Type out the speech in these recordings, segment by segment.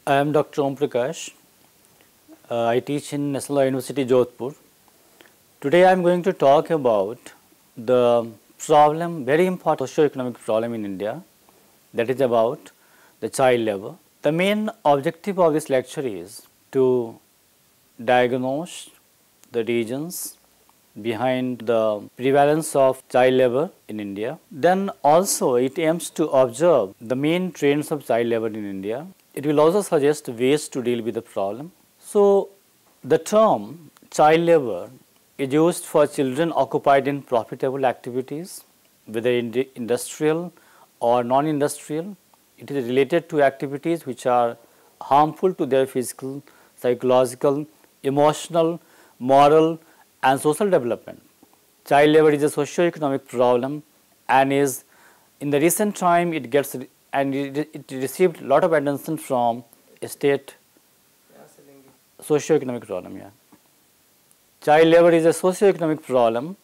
I am Dr. Om Prakash. I teach in National Law University, Jodhpur. Today I am going to talk about the problem, very important socio-economic problem in India, that is about the child labor. The main objective of this lecture is to diagnose the reasons behind the prevalence of child labor in India. Then also it aims to observe the main trends of child labor in India. It will also suggest ways to deal with the problem. So the term child labor is used for children occupied in profitable activities, whether industrial or non-industrial. It is related to activities which are harmful to their physical, psychological, emotional, moral and social development. Child labor is a socio-economic problem and is in the recent time it received a lot of attention from state socio-economic problem. Child labor is a socio-economic problem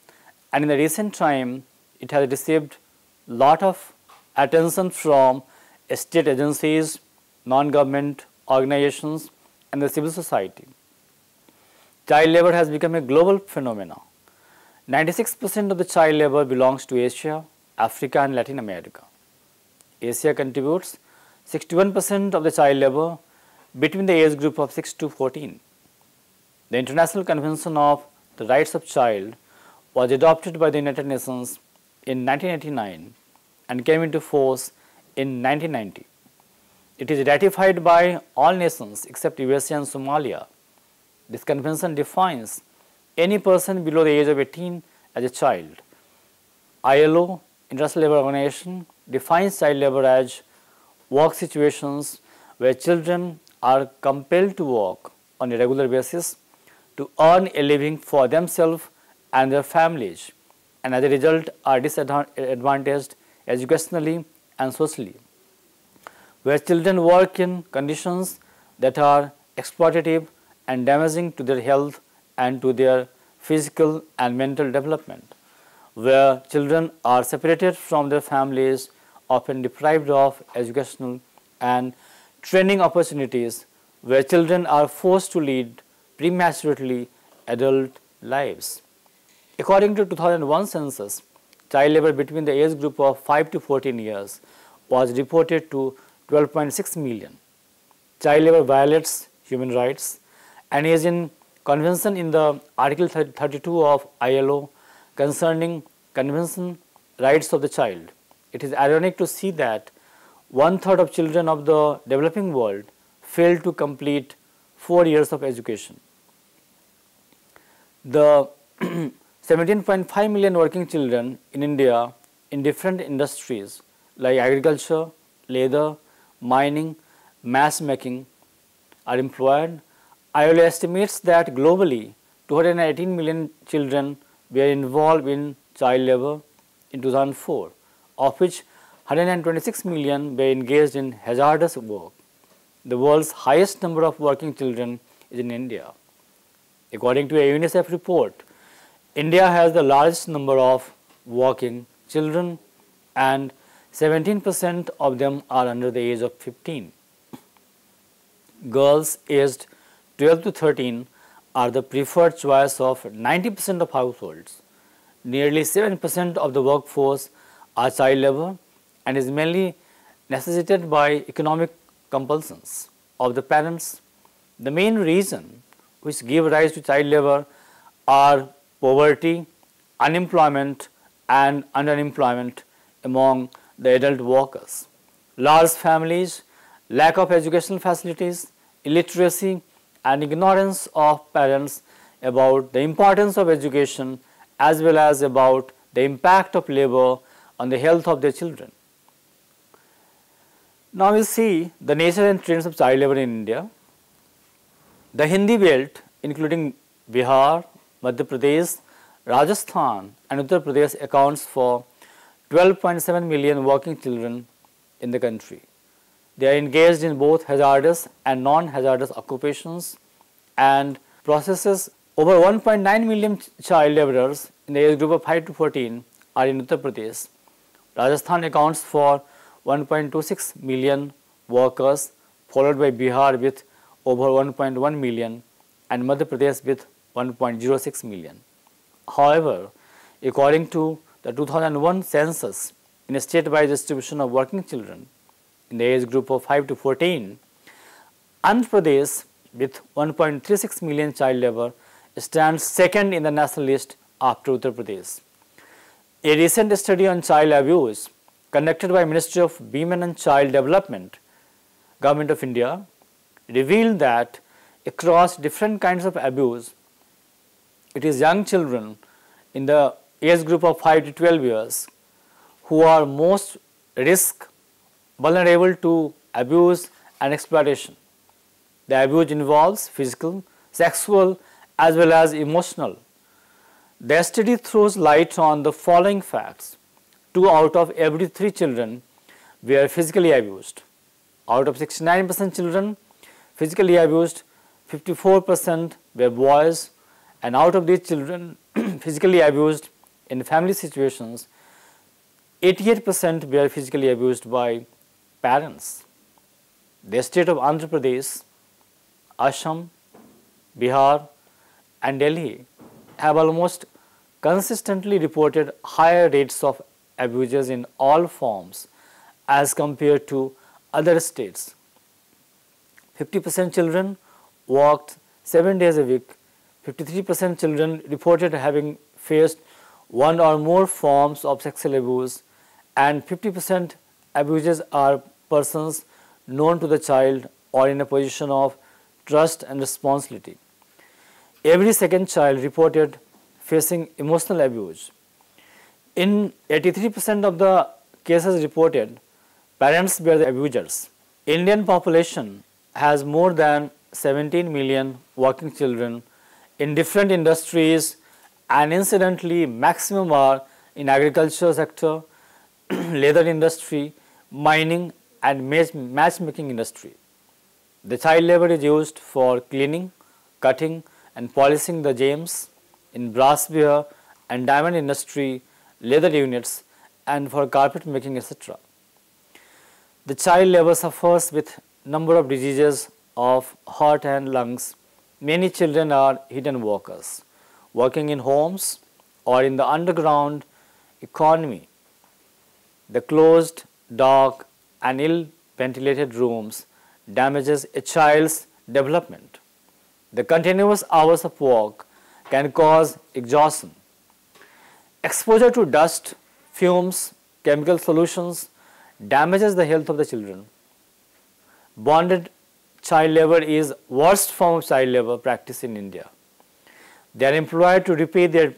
and in the recent time it has received a lot of attention from state agencies, non-government organizations and the civil society. Child labor has become a global phenomenon. 96% of the child labor belongs to Asia, Africa and Latin America. Asia contributes 61% of the child labor between the age group of 6 to 14. The International Convention of the Rights of Child was adopted by the United Nations in 1989 and came into force in 1990. It is ratified by all nations except USA and Somalia. This convention defines any person below the age of 18 as a child. ILO, International Labour Organization, defines child labor as work situations where children are compelled to work on a regular basis to earn a living for themselves and their families, and as a result are disadvantaged educationally and socially. Where children work in conditions that are exploitative and damaging to their health and to their physical and mental development, where children are separated from their families, often deprived of educational and training opportunities, where children are forced to lead prematurely adult lives. According to 2001 census, child labor between the age group of 5 to 14 years was reported to 12.6 million. Child labor violates human rights and is in convention in the Article 32 of ILO concerning convention rights of the child. It is ironic to see that 1/3 of children of the developing world fail to complete 4 years of education. The 17.5 million working children in India in different industries like agriculture, leather, mining, mass making are employed. ILO estimates that globally 218 million children were involved in child labor in 2004, of which 126 million were engaged in hazardous work. The world's highest number of working children is in India. According to a UNICEF report, India has the largest number of working children and 17% of them are under the age of 15. Girls aged 12 to 13 are the preferred choice of 90% of households. Nearly 7% of the workforce are child labor and is mainly necessitated by economic compulsions of the parents. The main reason which give rise to child labor are poverty, unemployment and underemployment among the adult workers, large families, lack of educational facilities, illiteracy and ignorance of parents about the importance of education as well as about the impact of labor on the health of their children. Now we will see the nature and trends of child labor in India. The Hindi belt including Bihar, Madhya Pradesh, Rajasthan and Uttar Pradesh accounts for 12.7 million working children in the country. They are engaged in both hazardous and non-hazardous occupations and processes. Over 1.9 million child laborers in the age group of 5 to 14 are in Uttar Pradesh. Rajasthan accounts for 1.26 million workers followed by Bihar with over 1.1 million and Madhya Pradesh with 1.06 million. However, according to the 2001 census, in a state-wise distribution of working children in the age group of 5 to 14, Andhra Pradesh with 1.36 million child labor stands second in the national list after Uttar Pradesh. A recent study on child abuse conducted by Ministry of Women and Child Development, Government of India, revealed that across different kinds of abuse, it is young children in the age group of 5 to 12 years who are most vulnerable to abuse and exploitation. The abuse involves physical, sexual as well as emotional. The study throws light on the following facts. 2 out of every 3 children were physically abused. Out of 69% children physically abused, 54% were boys, and out of these children physically abused in family situations, 88% were physically abused by parents. The state of Andhra Pradesh, Assam, Bihar and Delhi have almost consistently reported higher rates of abuses in all forms as compared to other states. 50% children worked 7 days a week, 53% children reported having faced one or more forms of sexual abuse, and 50% abuses are persons known to the child or in a position of trust and responsibility. Every second child reported facing emotional abuse. In 83% of the cases reported, parents were the abusers. Indian population has more than 17 million working children in different industries, and incidentally maximum are in agriculture sector, leather industry, mining and matchmaking industry. The child labor is used for cleaning, cutting and polishing the gems in brassware and diamond industry, leather units and for carpet making, etc. The child labor suffers with number of diseases of heart and lungs. Many children are hidden workers, working in homes or in the underground economy. The closed, dark and ill-ventilated rooms damages a child's development. The continuous hours of work can cause exhaustion. Exposure to dust, fumes, chemical solutions damages the health of the children. Bonded child labor is worst form of child labor practice in India. They are employed to repay their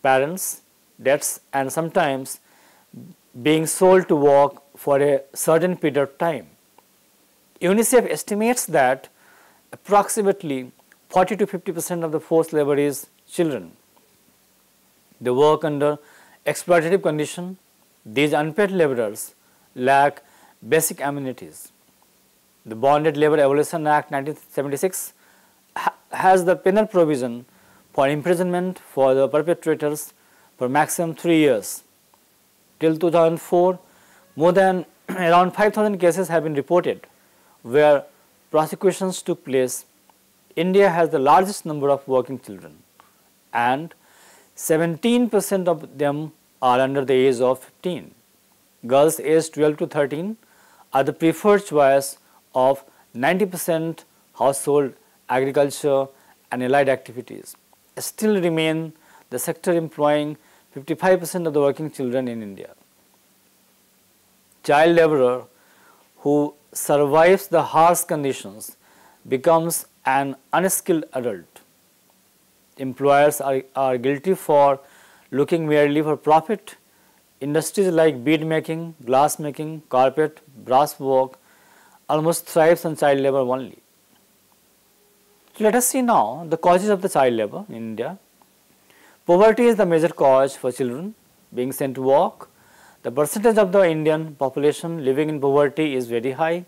parents' debts and sometimes being sold to work for a certain period of time. UNICEF estimates that approximately 40 to 50% of the forced labor is children. They work under exploitative conditions. These unpaid laborers lack basic amenities. The Bonded Labor Abolition Act 1976 has the penal provision for imprisonment for the perpetrators for maximum 3 years. Till 2004, more than around 5,000 cases have been reported where prosecutions took place. India has the largest number of working children and 17% of them are under the age of 15. Girls aged 12 to 13 are the preferred choice of 90% household, agriculture and allied activities. Still remain the sector employing 55% of the working children in India. Child laborer who survives the harsh conditions becomes an unskilled adult. Employers are guilty for looking merely for profit. Industries like bead making, glass making, carpet, brass work almost thrives on child labor only. So let us see now the causes of the child labor in India. Poverty is the major cause for children being sent to work. The percentage of the Indian population living in poverty is very high.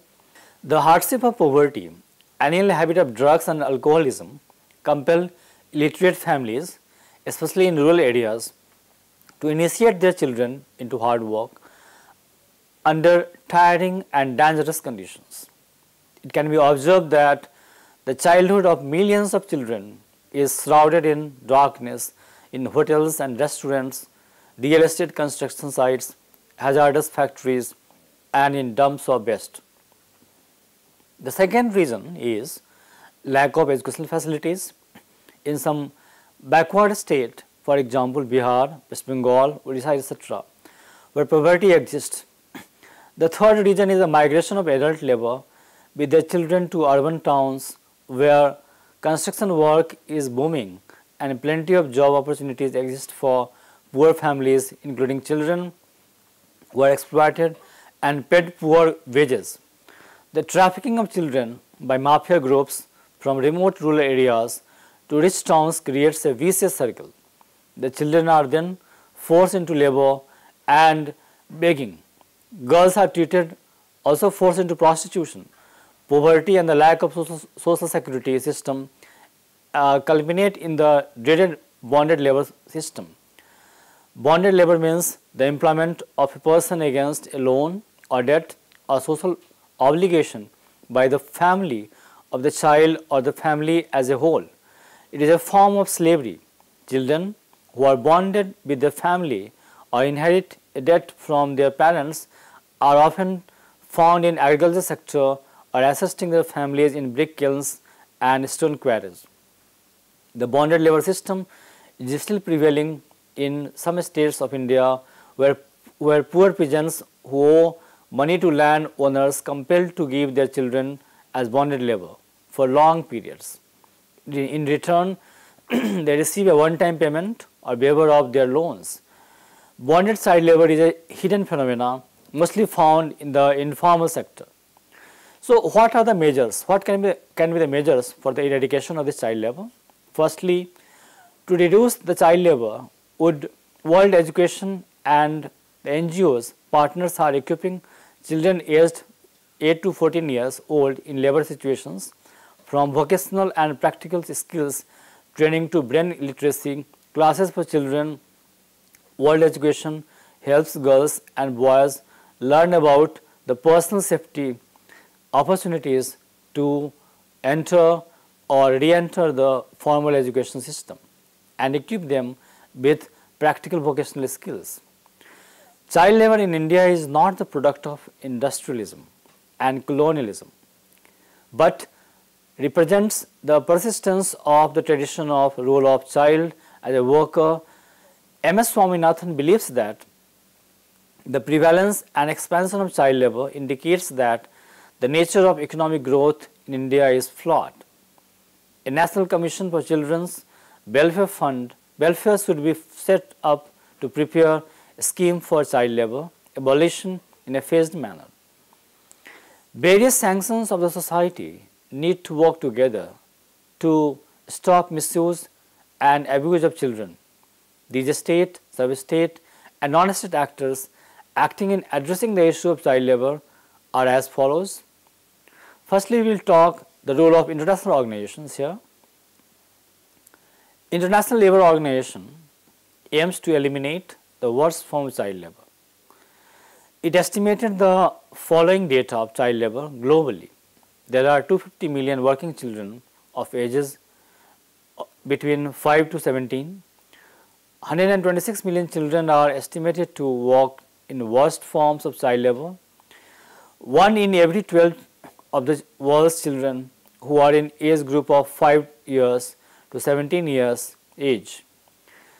The hardship of poverty, annual habit of drugs and alcoholism compel illiterate families, especially in rural areas, to initiate their children into hard work under tiring and dangerous conditions. it can be observed that the childhood of millions of children is shrouded in darkness in hotels and restaurants, real estate construction sites, hazardous factories, and in dumps of waste. The second reason is lack of educational facilities. In some backward state, for example, Bihar, West Bengal, Odisha, etc., where poverty exists. The third reason is the migration of adult labor with their children to urban towns where construction work is booming and plenty of job opportunities exist for poor families, including children who are exploited and paid poor wages. The trafficking of children by mafia groups from remote rural areas to rich towns creates a vicious circle. The children are then forced into labor and begging. Girls are treated, also forced into prostitution. Poverty and the lack of social security system culminate in the dreaded bonded labor system. Bonded labor means the employment of a person against a loan or debt or social obligation by the family of the child or the family as a whole. It is a form of slavery. Children who are bonded with their family or inherit a debt from their parents are often found in agriculture sector or assisting their families in brick kilns and stone quarries. The bonded labor system is still prevailing in some states of India where poor peasants who owe money to land owners compelled to give their children as bonded labor for long periods. In return, they receive a one-time payment or waiver of their loans. Bonded child labor is a hidden phenomenon mostly found in the informal sector. So, what are the measures? What can be the measures for the eradication of this child labor? Firstly, to reduce the child labor, would World Education and the NGOs partners are equipping children aged 8 to 14 years old in labor situations from vocational and practical skills training to brain literacy classes for children. World Education helps girls and boys learn about the personal safety opportunities to enter or re-enter the formal education system and equip them with practical vocational skills. Child labor in India is not the product of industrialism and colonialism, but represents the persistence of the tradition of role of child as a worker. M.S. Swaminathan believes that the prevalence and expansion of child labor indicates that the nature of economic growth in India is flawed. A National Commission for Children's Welfare should be set up to prepare a scheme for child labor abolition in a phased manner. Various sanctions of the society need to work together to stop misuse and abuse of children. These state, sub-state and non-state actors acting in addressing the issue of child labor are as follows. Firstly, we will talk the role of international organizations here. International Labour Organization aims to eliminate the worst form of child labor. It estimated the following data of child labor globally. There are 250 million working children of ages between 5 to 17. 126 million children are estimated to work in worst forms of child labor. 1 in every 12 of the world's children who are in age group of 5 years to 17 years age.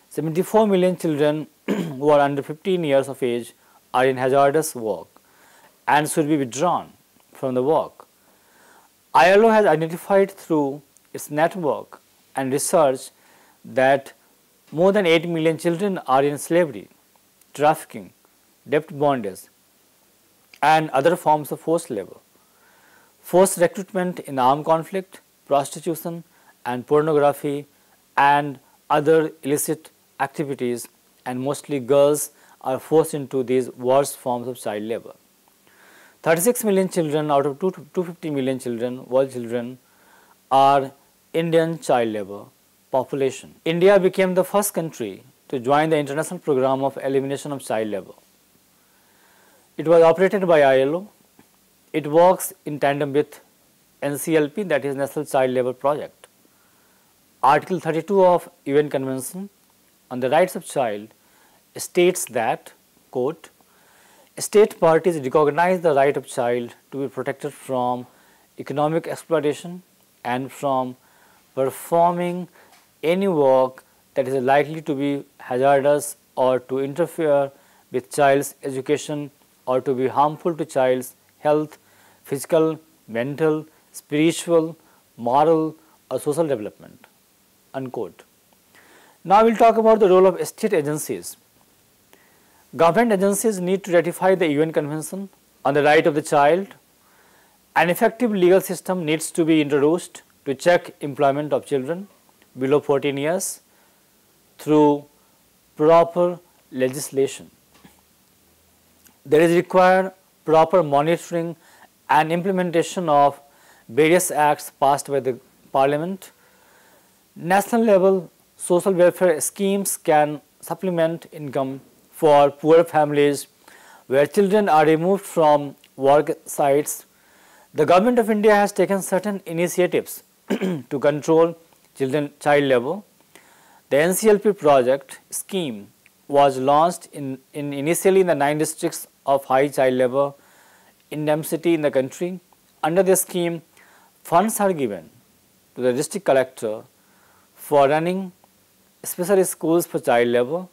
74 million children who are under 15 years of age are in hazardous work and should be withdrawn from the work. ILO has identified through its network and research that more than 8 million children are in slavery, trafficking, debt bondage and other forms of forced labor. Forced recruitment in armed conflict, prostitution and pornography and other illicit activities, and mostly girls are forced into these worst forms of child labor. 36 million children out of 250 million children, world children, are Indian child labor population. India became the first country to join the international program of elimination of child labor. It was operated by ILO. It works in tandem with NCLP, that is National Child Labour Project. Article 32 of UN Convention on the Rights of Child states that, quote, state parties recognize the right of child to be protected from economic exploitation and from performing any work that is likely to be hazardous or to interfere with child's education or to be harmful to child's health, physical, mental, spiritual, moral or social development, unquote. Now, we will talk about the role of state agencies. Government agencies need to ratify the UN Convention on the Right of the Child. An effective legal system needs to be introduced to check employment of children below 14 years through proper legislation. There is required proper monitoring and implementation of various acts passed by the Parliament. National level social welfare schemes can supplement income for poor families where children are removed from work sites. The Government of India has taken certain initiatives to control child labour. The NCLP project scheme was launched initially in the 9 districts of high child labour indemnity in the country. Under the scheme, funds are given to the district collector for running special schools for child labour.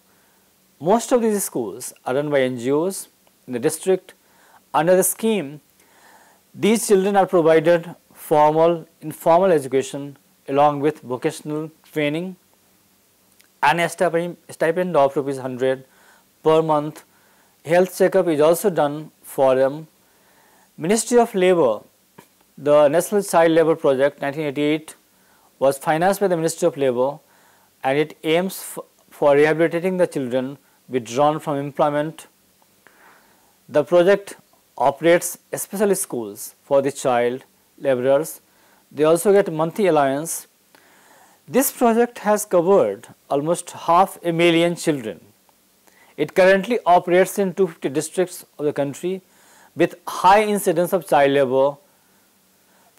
Most of these schools are run by NGOs in the district. Under the scheme, these children are provided formal, informal education along with vocational training and a stipend of ₹100 per month. Health checkup is also done for them. Ministry of Labour, the National Child Labour Project 1988 was financed by the Ministry of Labour, and it aims for rehabilitating the children withdrawn from employment. The project operates special schools for the child labourers. They also get monthly allowance. This project has covered almost 500,000 children. It currently operates in 250 districts of the country with high incidence of child labour.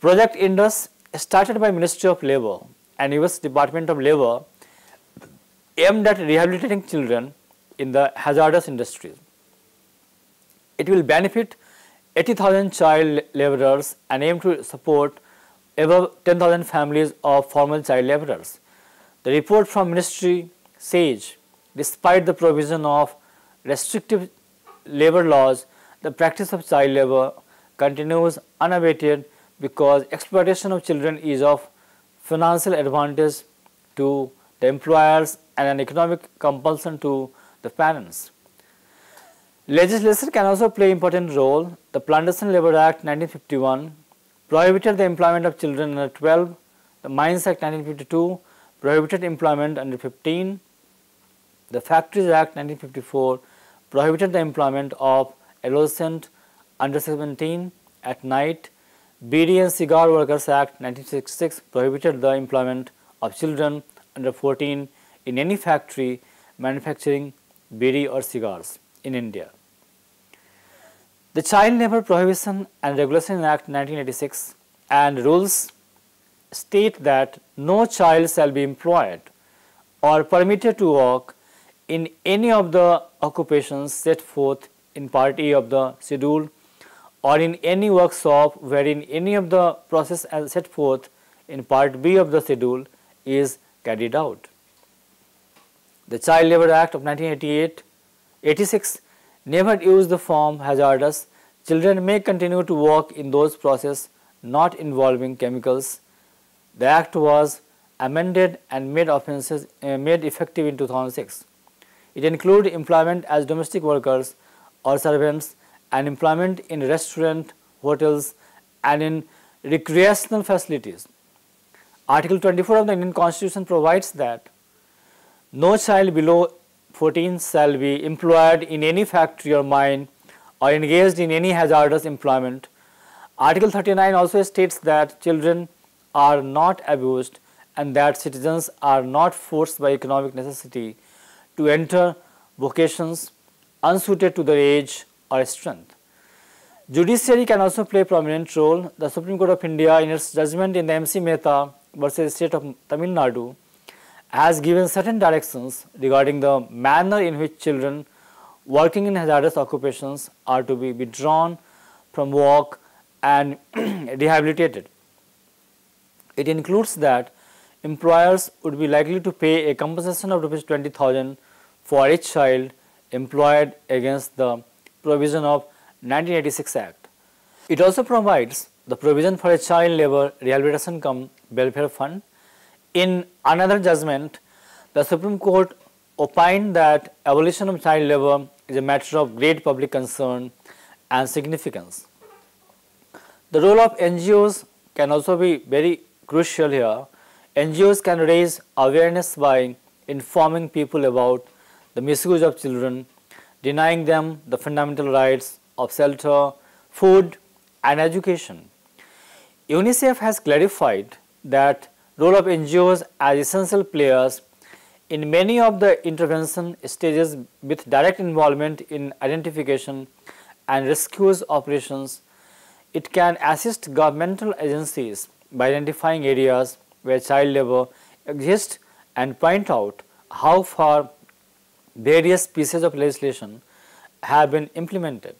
Project Indus, started by Ministry of Labour and US Department of Labour, aimed at rehabilitating children in the hazardous industries. It will benefit 80,000 child labourers and aim to support above 10,000 families of formal child labourers. The report from Ministry says, despite the provision of restrictive labour laws, the practice of child labour continues unabated because exploitation of children is of financial advantage to the employers and an economic compulsion to the parents. Legislation can also play an important role. The Plantation Labour Act 1951 prohibited the employment of children under 12. The Mines Act 1952 prohibited employment under 15. The Factories Act 1954 prohibited the employment of adolescents under 17 at night. Bidi and Cigar Workers Act 1966 prohibited the employment of children under 14 in any factory manufacturing bidi or cigars in India. The Child Labour Prohibition and Regulation Act 1986 and rules state that no child shall be employed or permitted to work in any of the occupations set forth in Part A of the schedule or in any workshop wherein any of the process as set forth in Part B of the schedule is carried out. The Child Labour Act of 1986 never used the form hazardous. Children may continue to work in those processes not involving chemicals. The Act was amended and made effective in 2006. It included employment as domestic workers or servants and employment in restaurants, hotels and in recreational facilities. Article 24 of the Indian Constitution provides that no child below 14 shall be employed in any factory or mine or engaged in any hazardous employment. Article 39 also states that children are not abused and that citizens are not forced by economic necessity to enter vocations unsuited to their age or strength. Judiciary can also play a prominent role. The Supreme Court of India, in its judgment in the MC Mehta versus State of Tamil Nadu, has given certain directions regarding the manner in which children working in hazardous occupations are to be withdrawn from work and rehabilitated. It includes that employers would be likely to pay a compensation of Rs 20,000 for each child employed against the provision of 1986 Act. It also provides the provision for a child labor rehabilitation cum welfare fund. In another judgment, the Supreme Court opined that abolition of child labor is a matter of great public concern and significance. The role of NGOs can also be very crucial here. NGOs can raise awareness by informing people about the misuse of children, denying them the fundamental rights of shelter, food and education. UNICEF has clarified that role of NGOs as essential players in many of the intervention stages with direct involvement in identification and rescue operations. It can assist governmental agencies by identifying areas where child labor exists and point out how far various pieces of legislation have been implemented.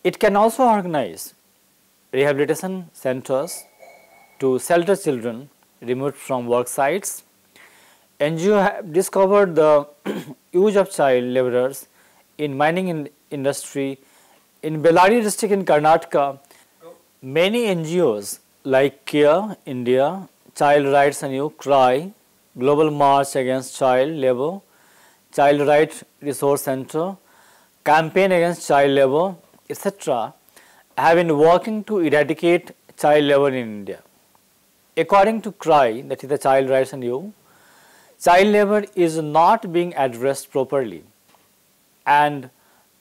It can also organize rehabilitation centers to shelter children removed from work sites. NGO have discovered the use of child laborers in mining industry. In Bellary district in Karnataka, many NGOs like CARE India, Child Rights and You, CRY, Global March Against Child Labor, Child Rights Resource Center, Campaign Against Child Labor, etc. have been working to eradicate child labor in India. According to CRY, that is the Child Rights and You, child labor is not being addressed properly and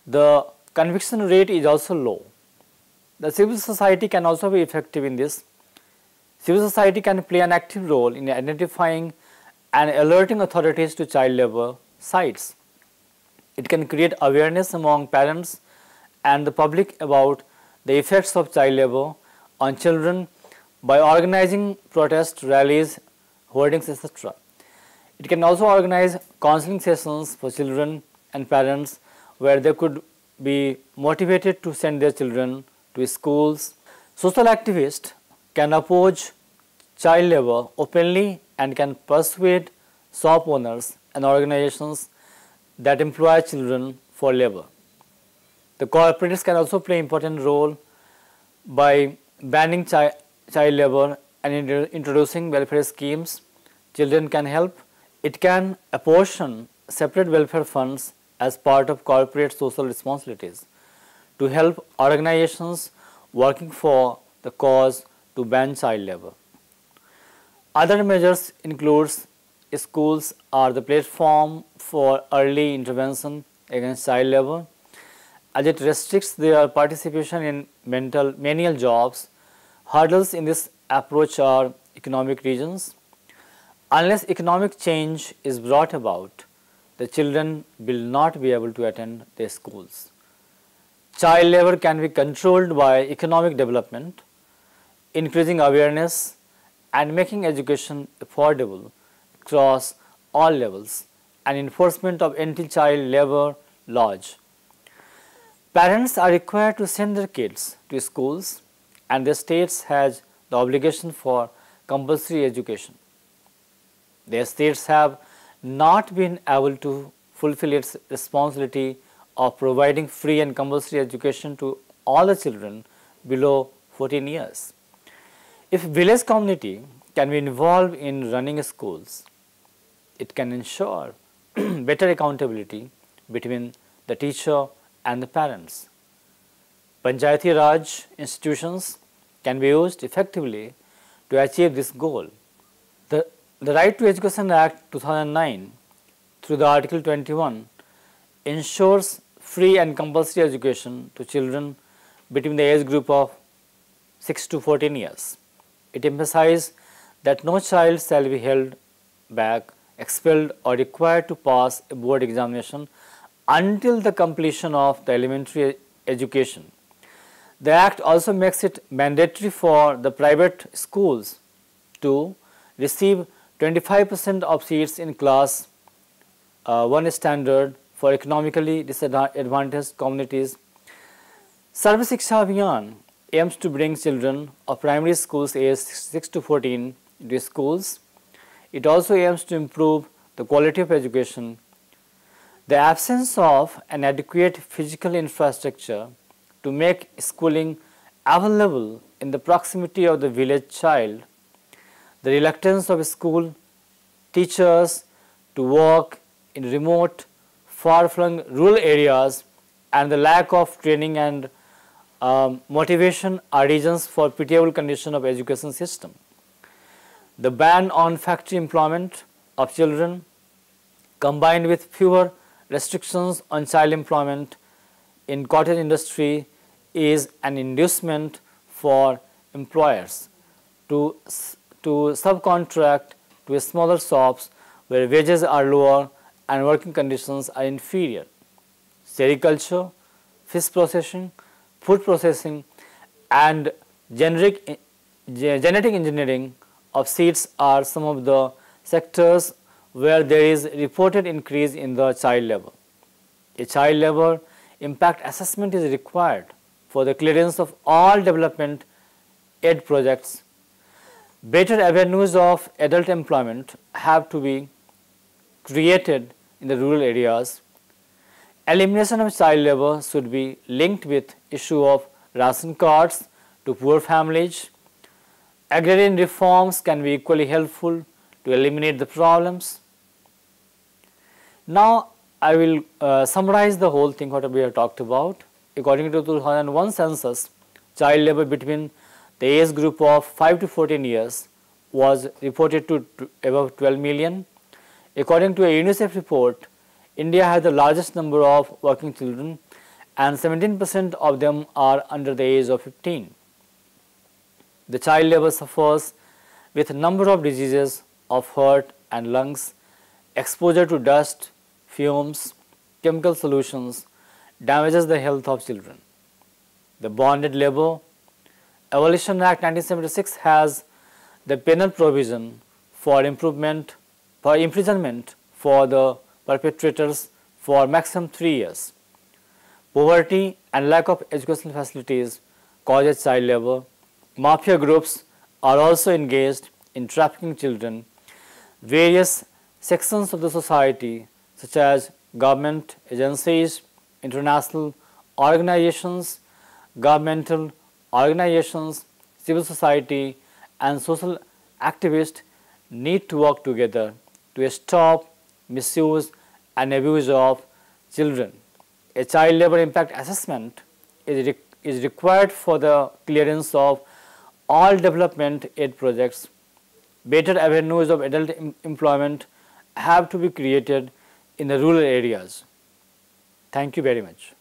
the conviction rate is also low. The civil society can also be effective in this. Civil society can play an active role in identifying and alerting authorities to child labor sites. It can create awareness among parents and the public about the effects of child labor on children by organizing protest rallies, hoardings, etc. It can also organize counseling sessions for children and parents where they could be motivated to send their children to schools. Social activists can oppose child labor openly and can persuade shop owners and organizations that employ children for labor. The corporates can also play an important role by banning child labor and introducing welfare schemes. Children can help. It can apportion separate welfare funds as part of corporate social responsibilities to help organizations working for the cause to ban child labor. Other measures includes schools are the platform for early intervention against child labor, as it restricts their participation in menial jobs. Hurdles in this approach are economic reasons. Unless economic change is brought about, the children will not be able to attend their schools. Child labor can be controlled by economic development, increasing awareness and making education affordable across all levels, and enforcement of anti-child labor laws. Parents are required to send their kids to schools, and the states has the obligation for compulsory education. The states have not been able to fulfill its responsibility of providing free and compulsory education to all the children below 14 years. If village community can be involved in running schools, it can ensure better accountability between the teacher and the parents. Panchayati Raj institutions can be used effectively to achieve this goal. The Right to Education Act 2009 through the Article 21 ensures free and compulsory education to children between the age group of 6 to 14 years. It emphasizes that no child shall be held back, expelled or required to pass a board examination until the completion of the elementary education. The Act also makes it mandatory for the private schools to receive 25% of seats in class 1 standard for economically disadvantaged communities. Sarva Shiksha Abhiyan aims to bring children of primary schools aged 6 to 14 into schools. It also aims to improve the quality of education. The absence of an adequate physical infrastructure to make schooling available in the proximity of the village child, the reluctance of school teachers to work in remote, far-flung rural areas, and the lack of training and motivation are reasons for pitiable condition of education system. The ban on factory employment of children, combined with fewer restrictions on child employment in cottage industry, is an inducement for employers to subcontract to smaller shops where wages are lower and working conditions are inferior. Sericulture, fish processing, food processing, and genetic engineering of seeds are some of the sectors where there is reported increase in the child labor. A child labor impact assessment is required for the clearance of all development aid projects. Better avenues of adult employment have to be created in the rural areas. Elimination of child labor should be linked with issue of ration cards to poor families. Agrarian reforms can be equally helpful to eliminate the problems. Now, I will summarize the whole thing what we have talked about. According to 2001 census, child labor between the age group of 5 to 14 years was reported to above 12 million. According to a UNICEF report, India has the largest number of working children and 17% of them are under the age of 15. The child labor suffers with a number of diseases of heart and lungs, exposure to dust, fumes, chemical solutions damages the health of children. The bonded labor, Abolition Act 1976 has the penal provision for imprisonment for the perpetrators for maximum 3 years. Poverty and lack of educational facilities causes child labor. Mafia groups are also engaged in trafficking children. Various sections of the society such as government agencies, international organizations, governmental organizations, civil society and social activists need to work together to stop misuse and abuse of children. A child labor impact assessment is required for the clearance of all development aid projects. Better avenues of adult employment have to be created in the rural areas. Thank you very much.